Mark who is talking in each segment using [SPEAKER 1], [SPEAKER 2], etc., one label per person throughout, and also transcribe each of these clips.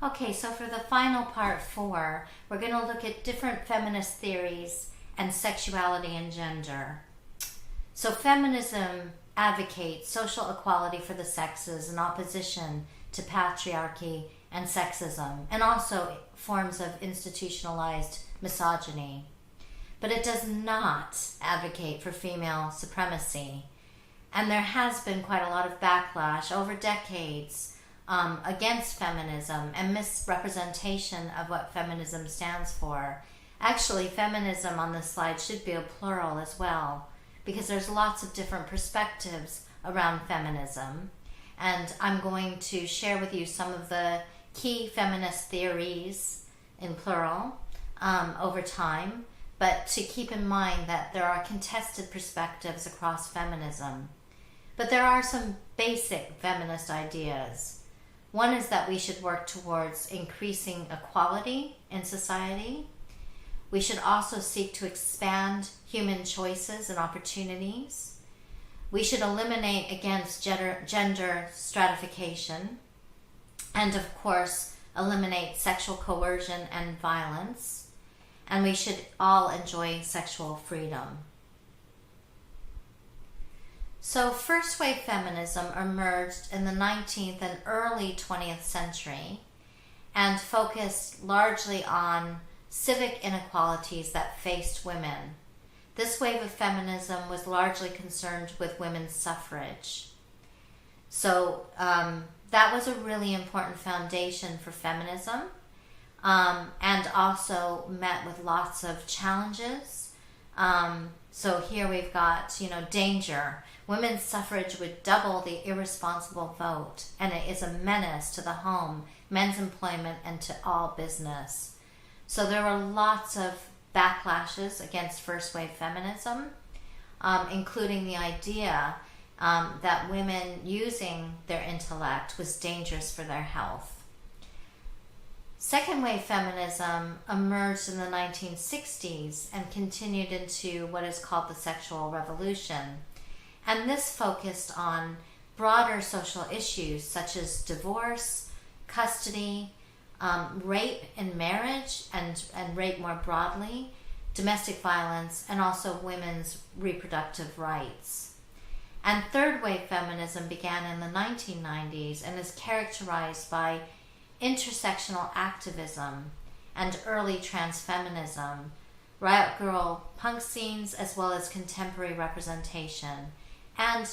[SPEAKER 1] Okay, so for the final part 4, we're going to look at different feminist theories and sexuality and gender. So feminism advocates social equality for the sexes in opposition to patriarchy and sexism, and also forms of institutionalized misogyny. But it does not advocate for female supremacy. And there has been quite a lot of backlash over decades against feminism and misrepresentation of what feminism stands for. Actually, feminism on this slide should be a plural as well, because there's lots of different perspectives around feminism. And I'm going to share with you some of the key feminist theories, in plural, over time, but to keep in mind that there are contested perspectives across feminism. But there are some basic feminist ideas. One is that we should work towards increasing equality in society. We should also seek to expand human choices and opportunities. We should eliminate against gender stratification, and of course eliminate sexual coercion and violence. And we should all enjoy sexual freedom. So first wave feminism emerged in the 19th and early 20th century and focused largely on civic inequalities that faced women. This wave of feminism was largely concerned with women's suffrage. So that was a really important foundation for feminism, and also met with lots of challenges. So here we've got, danger. Women's suffrage would double the irresponsible vote, and it is a menace to the home, men's employment, and to all business. So there were lots of backlashes against first wave feminism, including the idea that women using their intellect was dangerous for their health. Second wave feminism emerged in the 1960s and continued into what is called the sexual revolution. And this focused on broader social issues such as divorce, custody, rape in marriage and rape more broadly, domestic violence, and also women's reproductive rights. And third wave feminism began in the 1990s and is characterized by intersectional activism and early transfeminism, riot girl punk scenes, as well as contemporary representation, and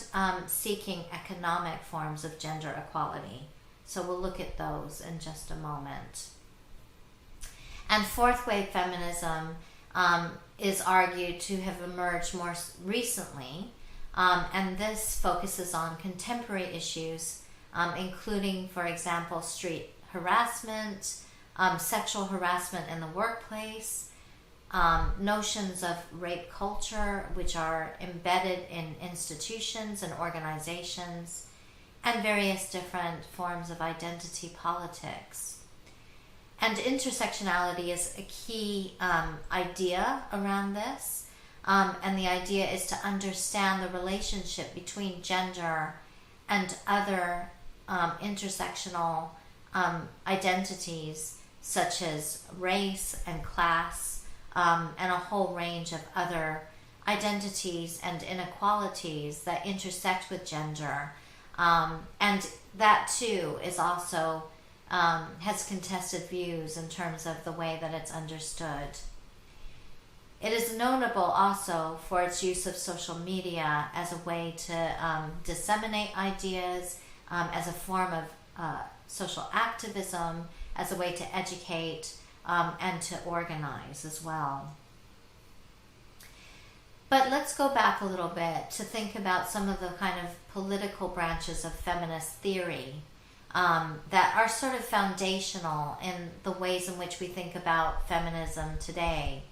[SPEAKER 1] seeking economic forms of gender equality. So we'll look at those in just a moment. And fourth wave feminism is argued to have emerged more recently, and this focuses on contemporary issues, including, for example, street harassment, sexual harassment in the workplace, notions of rape culture, which are embedded in institutions and organizations, and various different forms of identity politics. And intersectionality is a key idea around this, and the idea is to understand the relationship between gender and other intersectional identities such as race and class, and a whole range of other identities and inequalities that intersect with gender. And that too is also has contested views in terms of the way that it's understood. It is notable also for its use of social media as a way to disseminate ideas, as a form of social activism, as a way to educate, and to organize as well. But let's go back a little bit to think about some of the kind of political branches of feminist theory that are sort of foundational in the ways in which we think about feminism today.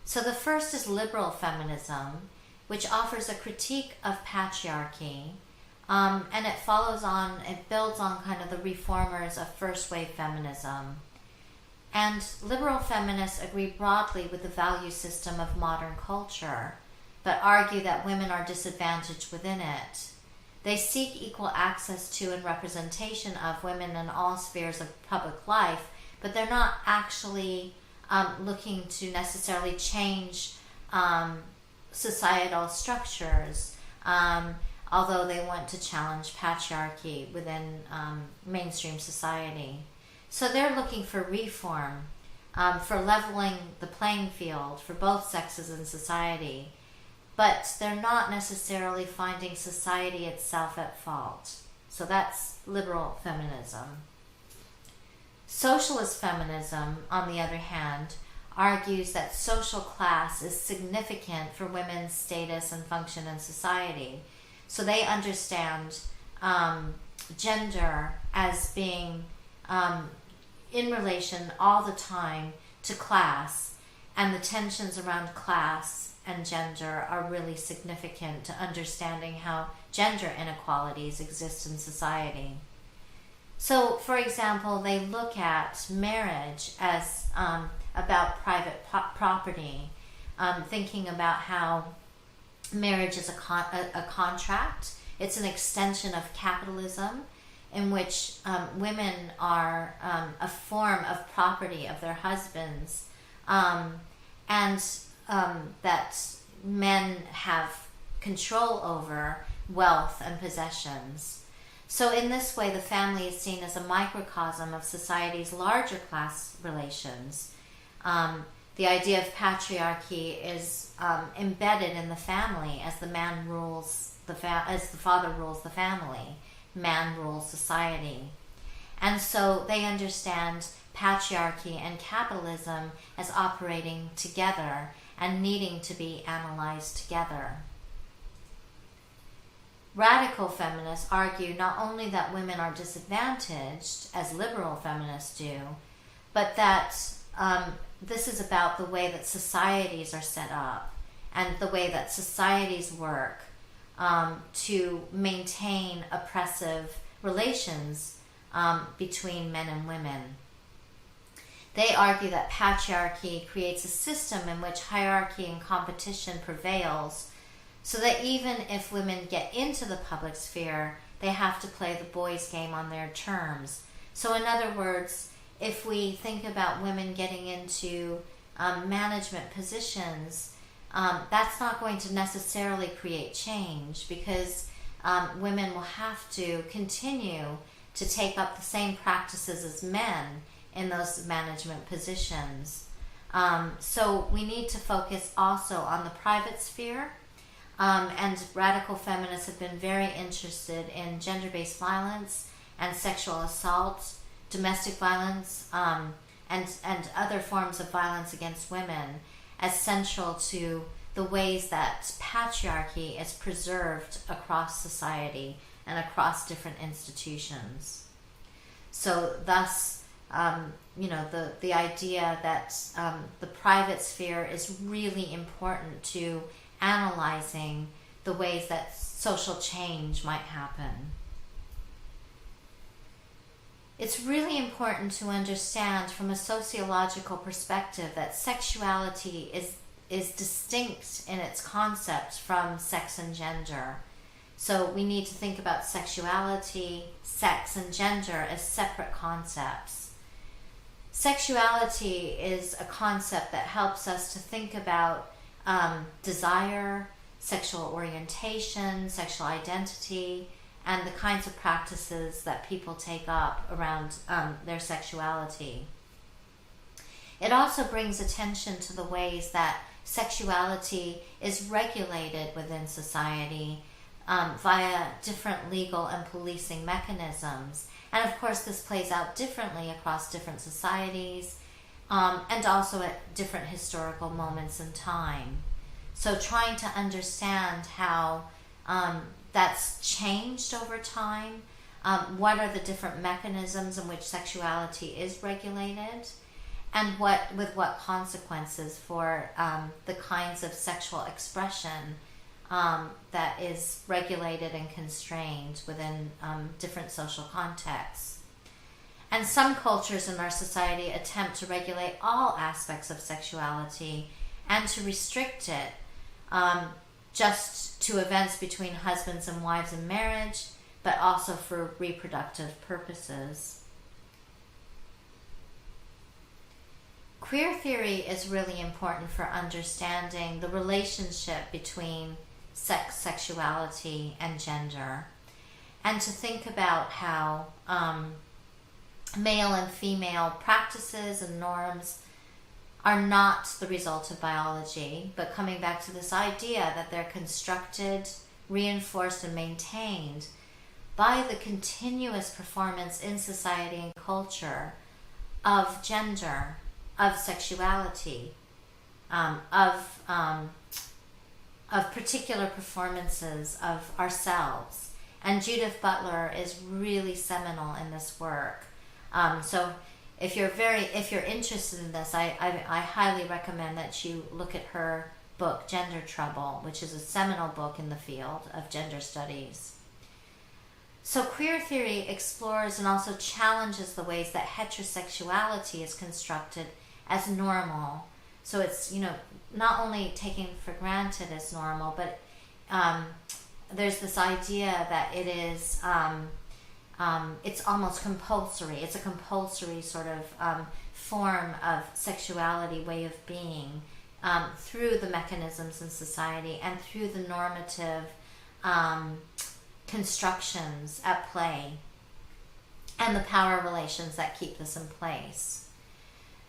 [SPEAKER 1] So the first is liberal feminism, which offers a critique of patriarchy, and it builds on kind of the reformers of first wave feminism. And liberal feminists agree broadly with the value system of modern culture, but argue that women are disadvantaged within it. They seek equal access to and representation of women in all spheres of public life, but they're not actually looking to necessarily change societal structures, although they want to challenge patriarchy within mainstream society. So they're looking for reform, for leveling the playing field for both sexes in society, but they're not necessarily finding society itself at fault. So that's liberal feminism. Socialist feminism, on the other hand, argues that social class is significant for women's status and function in society. So they understand gender as being in relation all the time to class, and the tensions around class and gender are really significant to understanding how gender inequalities exist in society. So, for example, they look at marriage as about private property, thinking about how marriage is a contract. It's an extension of capitalism in which women are a form of property of their husbands, and that men have control over wealth and possessions. So in this way, the family is seen as a microcosm of society's larger class relations. The idea of patriarchy is embedded in the family as the man rules as the father rules the family, man rules society. And so they understand patriarchy and capitalism as operating together and needing to be analyzed together. Radical feminists argue not only that women are disadvantaged, as liberal feminists do, but that this is about the way that societies are set up and the way that societies work to maintain oppressive relations between men and women. They argue that patriarchy creates a system in which hierarchy and competition prevails, so that even if women get into the public sphere, they have to play the boys' game on their terms. So in other words, if we think about women getting into management positions, that's not going to necessarily create change, because women will have to continue to take up the same practices as men in those management positions. So we need to focus also on the private sphere. And radical feminists have been very interested in gender-based violence and sexual assault, domestic violence, and other forms of violence against women as central to the ways that patriarchy is preserved across society and across different institutions. So thus, the idea that the private sphere is really important to analyzing the ways that social change might happen. It's really important to understand from a sociological perspective that sexuality is distinct in its concept from sex and gender. So we need to think about sexuality, sex, and gender as separate concepts. Sexuality is a concept that helps us to think about desire, sexual orientation, sexual identity, and the kinds of practices that people take up around their sexuality. It also brings attention to the ways that sexuality is regulated within society via different legal and policing mechanisms. And of course, this plays out differently across different societies, and also at different historical moments in time. So trying to understand how that's changed over time, what are the different mechanisms in which sexuality is regulated, and with what consequences for the kinds of sexual expression that is regulated and constrained within different social contexts. And some cultures in our society attempt to regulate all aspects of sexuality and to restrict it just to events between husbands and wives in marriage, but also for reproductive purposes. Queer theory is really important for understanding the relationship between sex, sexuality, and gender, and to think about how male and female practices and norms are not the result of biology, but coming back to this idea that they're constructed, reinforced, and maintained by the continuous performance in society and culture of gender, of sexuality, of particular performances of ourselves. And Judith Butler is really seminal in this work. So if you're interested in this, I highly recommend that you look at her book, Gender Trouble, which is a seminal book in the field of gender studies. So queer theory explores and also challenges the ways that heterosexuality is constructed as normal. So it's, not only taken for granted as normal, but there's this idea that it is, it's almost compulsory. It's a compulsory sort of form of sexuality, way of being, through the mechanisms in society and through the normative constructions at play and the power relations that keep this in place.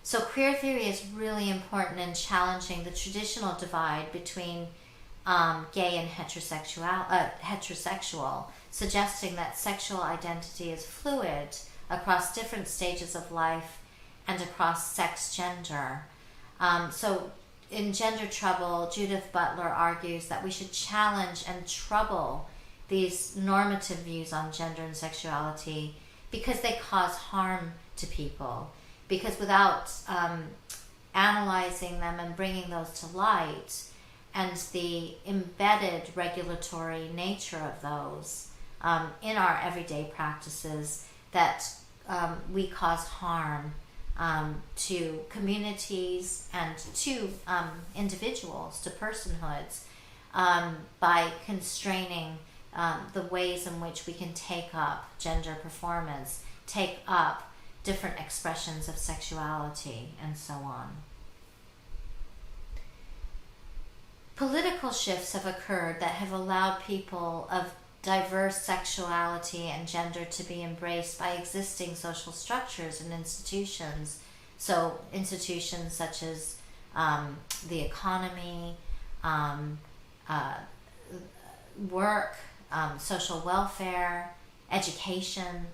[SPEAKER 1] So queer theory is really important in challenging the traditional divide between gay and heterosexual, suggesting that sexual identity is fluid across different stages of life and across sex gender. So in Gender Trouble, Judith Butler argues that we should challenge and trouble these normative views on gender and sexuality because they cause harm to people. Because without analyzing them and bringing those to light, and the embedded regulatory nature of those in our everyday practices, that we cause harm to communities and to individuals, to personhoods, by constraining the ways in which we can take up gender performance, take up different expressions of sexuality, and so on. Political shifts have occurred that have allowed people of diverse sexuality and gender to be embraced by existing social structures and institutions. So institutions such as the economy, work, social welfare, education,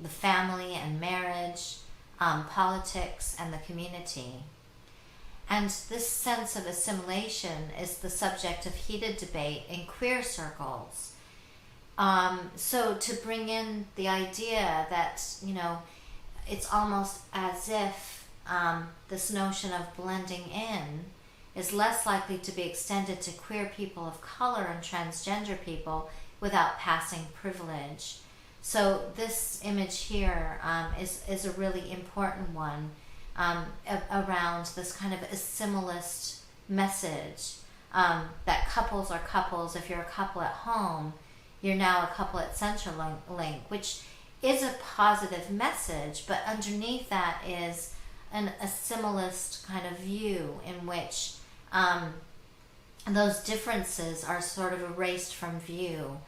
[SPEAKER 1] the family and marriage, politics, and the community. And this sense of assimilation is the subject of heated debate in queer circles. So to bring in the idea that, it's almost as if this notion of blending in is less likely to be extended to queer people of color and transgender people without passing privilege. So this image here is a really important one around this kind of assimilist message that couples are couples. If you're a couple at home, you're now a couple at Centrelink, which is a positive message, but underneath that is an assimilist kind of view in which those differences are sort of erased from view.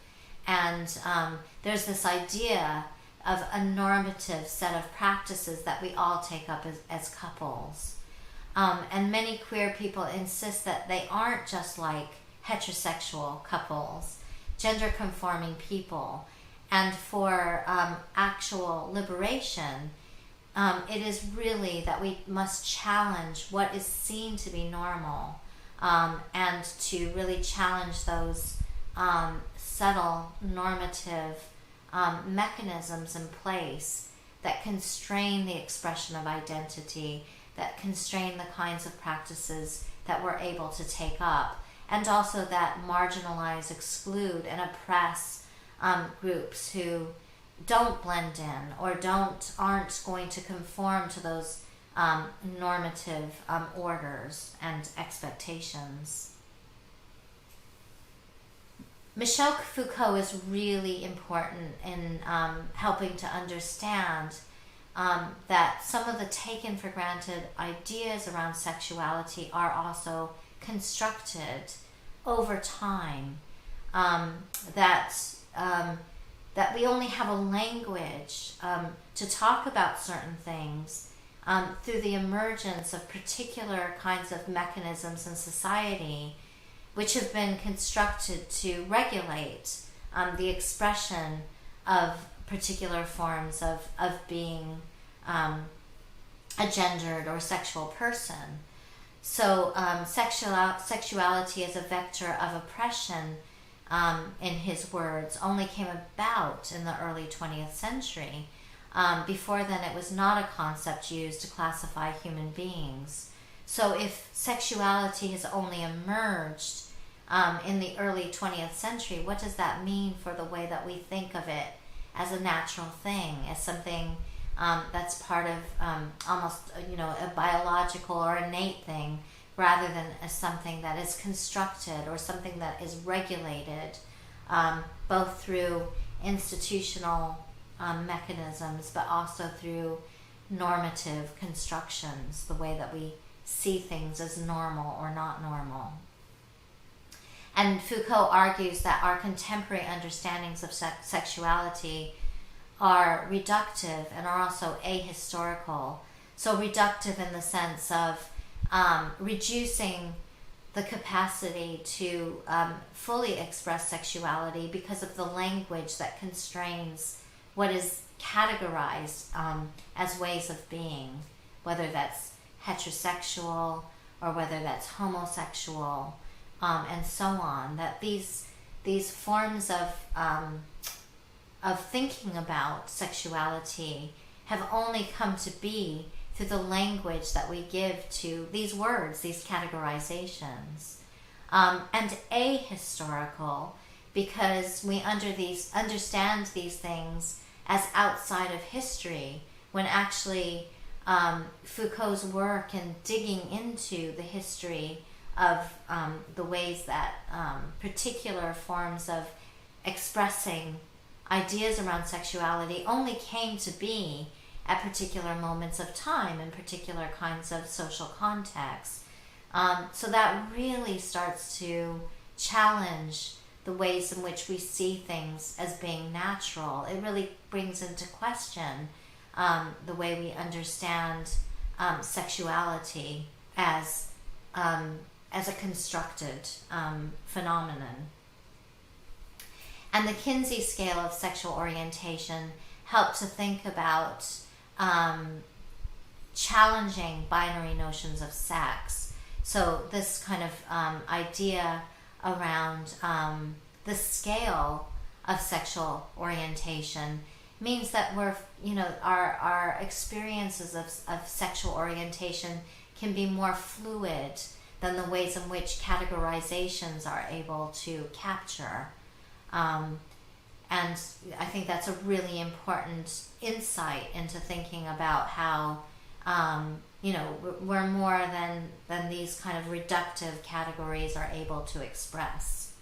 [SPEAKER 1] And there's this idea of a normative set of practices that we all take up as couples. And many queer people insist that they aren't just like heterosexual couples, gender-conforming people. And for actual liberation, it is really that we must challenge what is seen to be normal, and to really challenge those subtle normative mechanisms in place that constrain the expression of identity, that constrain the kinds of practices that we're able to take up, and also that marginalize, exclude, and oppress groups who don't blend in or aren't going to conform to those normative orders and expectations. Michel Foucault is really important in helping to understand that some of the taken for granted ideas around sexuality are also constructed over time. That we only have a language to talk about certain things through the emergence of particular kinds of mechanisms in society which have been constructed to regulate the expression of particular forms of being a gendered or sexual person. So sexuality as a vector of oppression, in his words, only came about in the early 20th century. Before then, it was not a concept used to classify human beings. So if sexuality has only emerged in the early 20th century, what does that mean for the way that we think of it as a natural thing, as something that's part of almost a biological or innate thing, rather than as something that is constructed or something that is regulated both through institutional mechanisms, but also through normative constructions, the way that we see things as normal or not normal. And Foucault argues that our contemporary understandings of sexuality are reductive and are also ahistorical. So reductive in the sense of reducing the capacity to fully express sexuality because of the language that constrains what is categorized as ways of being, whether that's heterosexual or whether that's homosexual, and so on. That these forms of thinking about sexuality have only come to be through the language that we give to these words, these categorizations, and ahistorical because we understand these things as outside of history, when actually Foucault's work in digging into the history of the ways that particular forms of expressing ideas around sexuality only came to be at particular moments of time in particular kinds of social contexts. So that really starts to challenge the ways in which we see things as being natural. It really brings into question the way we understand sexuality as a constructed phenomenon. And the Kinsey scale of sexual orientation helped to think about challenging binary notions of sex. So this kind of idea around the scale of sexual orientation means that our experiences of sexual orientation can be more fluid than the ways in which categorizations are able to capture. And I think that's a really important insight into thinking about how, we're more than these kind of reductive categories are able to express.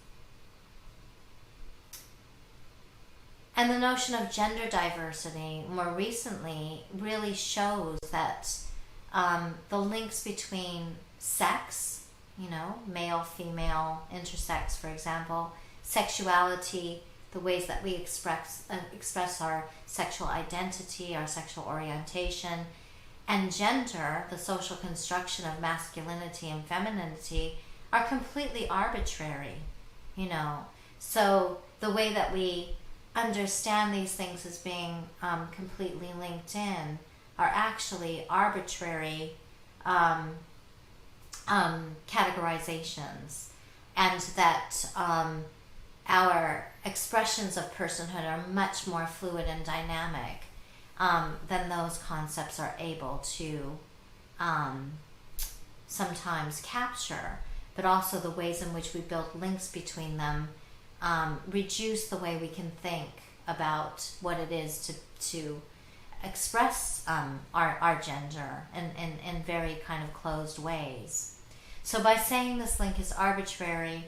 [SPEAKER 1] And the notion of gender diversity more recently really shows that the links between sex, male, female, intersex, for example, sexuality, the ways that we express our sexual identity, our sexual orientation, and gender, the social construction of masculinity and femininity, are completely arbitrary, So the way that we understand these things as being completely linked in are actually arbitrary categorizations, and that our expressions of personhood are much more fluid and dynamic than those concepts are able to sometimes capture, but also the ways in which we build links between them reduce the way we can think about what it is to express our gender in very kind of closed ways. So by saying this link is arbitrary,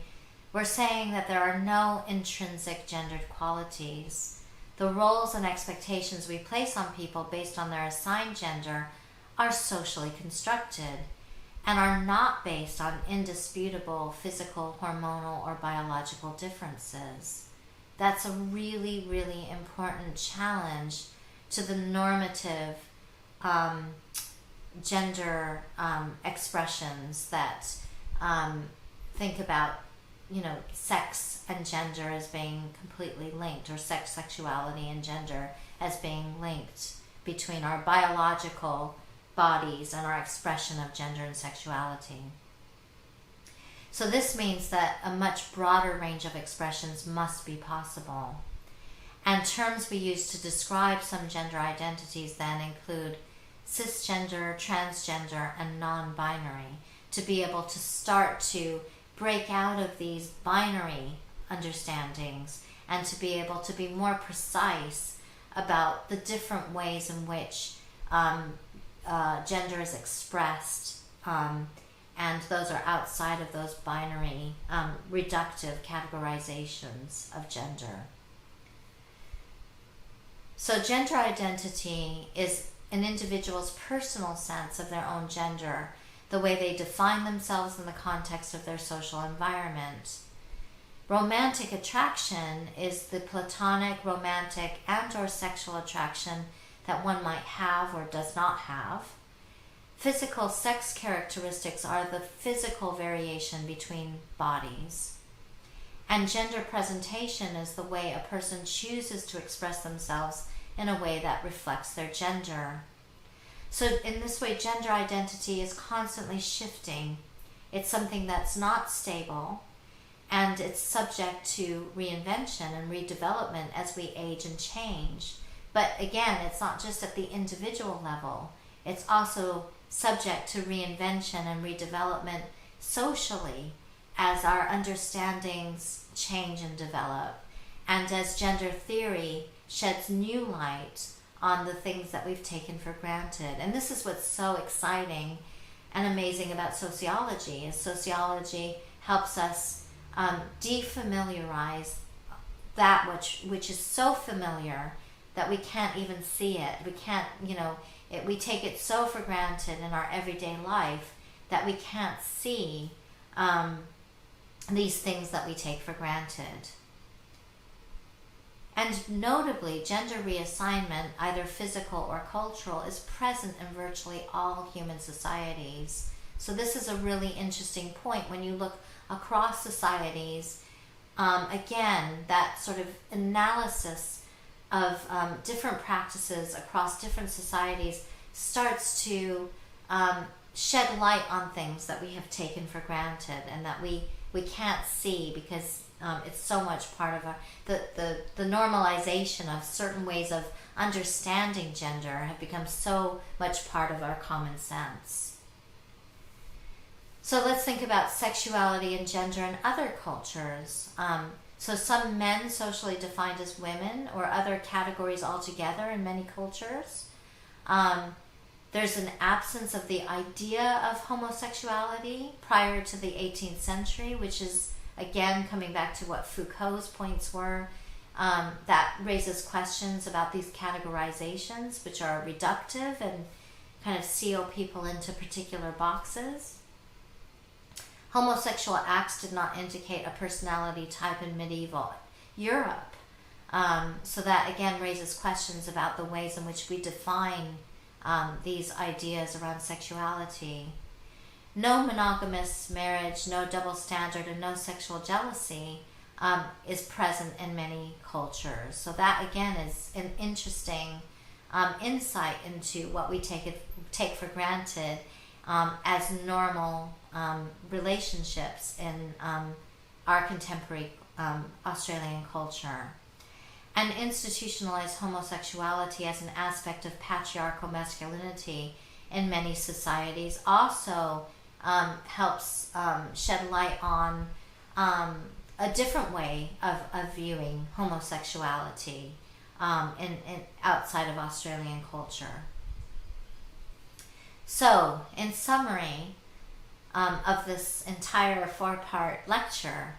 [SPEAKER 1] we're saying that there are no intrinsic gendered qualities. The roles and expectations we place on people based on their assigned gender are socially constructed and are not based on indisputable physical, hormonal, or biological differences. That's a really, really important challenge to the normative gender expressions that think about, sex and gender as being completely linked, or sexuality and gender as being linked between our biological bodies and our expression of gender and sexuality. So this means that a much broader range of expressions must be possible. And terms we use to describe some gender identities then include cisgender, transgender, and non-binary, to be able to start to break out of these binary understandings and to be able to be more precise about the different ways in which gender is expressed, and those are outside of those binary reductive categorizations of gender. So gender identity is an individual's personal sense of their own gender, the way they define themselves in the context of their social environment. Romantic attraction is the platonic, romantic, and or sexual attraction that one might have or does not have. Physical sex characteristics are the physical variation between bodies. And gender presentation is the way a person chooses to express themselves in a way that reflects their gender. So in this way, gender identity is constantly shifting. It's something that's not stable, and it's subject to reinvention and redevelopment as we age and change. But again, it's not just at the individual level. It's also subject to reinvention and redevelopment socially as our understandings change and develop, and as gender theory sheds new light on the things that we've taken for granted. And this is what's so exciting and amazing about sociology, is sociology helps us defamiliarize that which is so familiar that we can't even see it. We can't, we take it so for granted in our everyday life that we can't see these things that we take for granted. And notably, gender reassignment, either physical or cultural, is present in virtually all human societies. So this is a really interesting point when you look across societies. Again, that sort of analysis of different practices across different societies starts to shed light on things that we have taken for granted and that we can't see because it's so much part of the normalization of certain ways of understanding gender have become so much part of our common sense. So let's think about sexuality and gender in other cultures. So some men socially defined as women or other categories altogether in many cultures. There's an absence of the idea of homosexuality prior to the 18th century, which is, again, coming back to what Foucault's points were, that raises questions about these categorizations, which are reductive and kind of seal people into particular boxes. Homosexual acts did not indicate a personality type in medieval Europe. So that, again, raises questions about the ways in which we define these ideas around sexuality. No monogamous marriage, no double standard, and no sexual jealousy is present in many cultures. So that, again, is an interesting insight into what we take for granted as normal relationships in our contemporary Australian culture. And institutionalized homosexuality as an aspect of patriarchal masculinity in many societies also helps shed light on a different way of viewing homosexuality in outside of Australian culture. So, in summary of this entire 4-part lecture,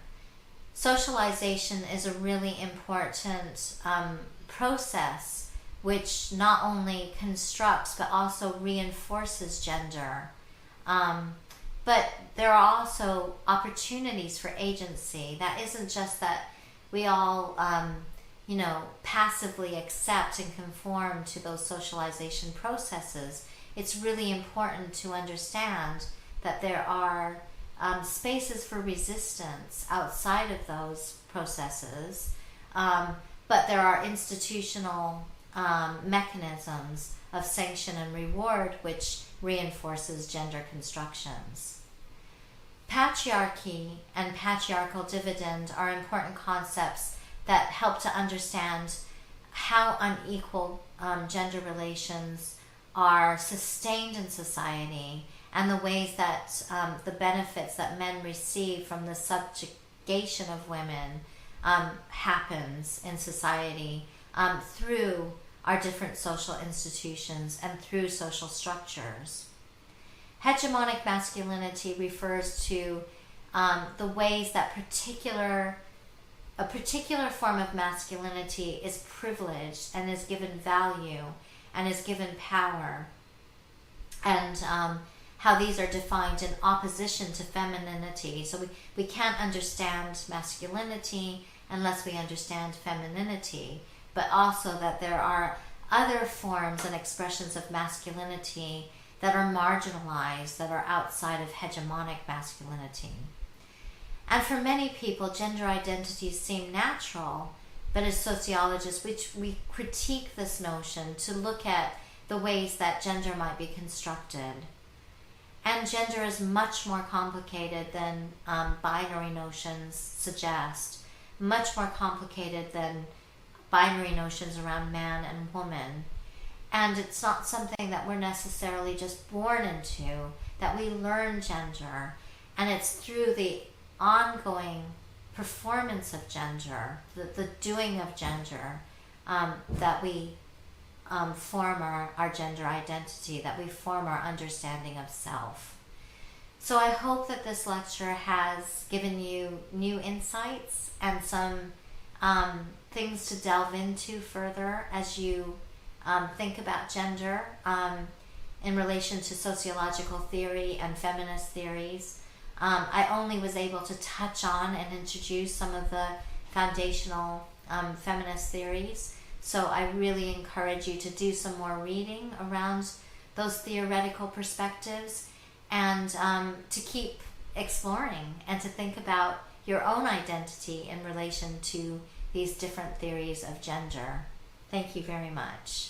[SPEAKER 1] socialization is a really important process which not only constructs but also reinforces gender. But there are also opportunities for agency. That isn't just that we all, passively accept and conform to those socialization processes. It's really important to understand that there are spaces for resistance outside of those processes, but there are institutional mechanisms of sanction and reward which reinforces gender constructions. Patriarchy and patriarchal dividend are important concepts that help to understand how unequal gender relations are sustained in society, and the ways that the benefits that men receive from the subjugation of women happens in society through our different social institutions and through social structures. Hegemonic masculinity refers to the ways that a particular form of masculinity is privileged and is given value and is given power, and how these are defined in opposition to femininity. So we can't understand masculinity unless we understand femininity, but also that there are other forms and expressions of masculinity that are marginalized, that are outside of hegemonic masculinity. And for many people, gender identities seem natural, but as sociologists, we critique this notion to look at the ways that gender might be constructed. And gender is much more complicated than binary notions suggest, much more complicated than binary notions around man and woman. And it's not something that we're necessarily just born into, that we learn gender. And it's through the ongoing performance of gender, the doing of gender, that we form our gender identity, that we form our understanding of self. So I hope that this lecture has given you new insights and some things to delve into further as you think about gender in relation to sociological theory and feminist theories. I only was able to touch on and introduce some of the foundational feminist theories, so I really encourage you to do some more reading around those theoretical perspectives, and to keep exploring and to think about your own identity in relation to these different theories of gender. Thank you very much.